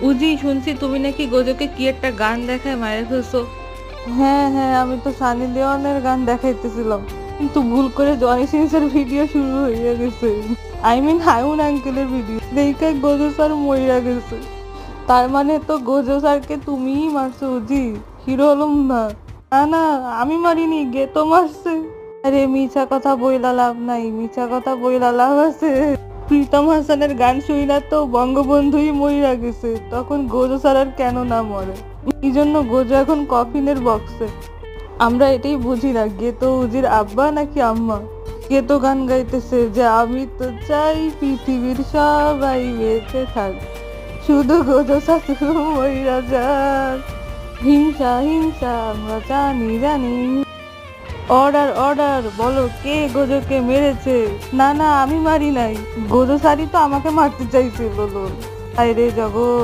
উজি, শুনছি তুমি নাকি গোজোকে কি একটা গান দেখায় মায়ের ফেলছো। হ্যাঁ হ্যাঁ, আমি তো সানি লিওনের গান দেখাইতেছিলাম, কিন্তু ভুল করে জনি সিনসের ভিডিও শুরু হয়ে গেছে। আই মিন হায়ুন আঙ্কেলের ভিডিও দেখে গোজো স্যার মইরা গেছে। তার মানে তো গোজো স্যারকে তুমিই মারছো উজি, হিরো হলুম না। না না, আমি মারিনি, গে তো মারছে। আরে মিছা কথা বইলা লাভ নাই, মিছা কথা বইলা লাভ আছে। প্রীতম হাসানের গান শুইলা তো বঙ্গবন্ধুই মইরা গেছে, তখন গোজো স্যার আর কেন না মরে। এই জন্য গোজো এখন কফিনের বক্সে। আমরা এটাই বুঝি না, গেতো উজির আব্বা নাকি আম্মা। গেতো গান গাইতেছে যে আমি তো চাই পৃথিবীর সবাই বেঁচে থাক, শুধু গোজো শাশু মইরা যাক। হিংসা হিংসা আমরা জানি জানি। অর্ডার অর্ডার, বলো কে গোজোকে মেরেছে। না না, আমি মারি নাই, গোজো সারি তো আমাকে মারতে চাইছে। বলো, হায় রে জগৎ।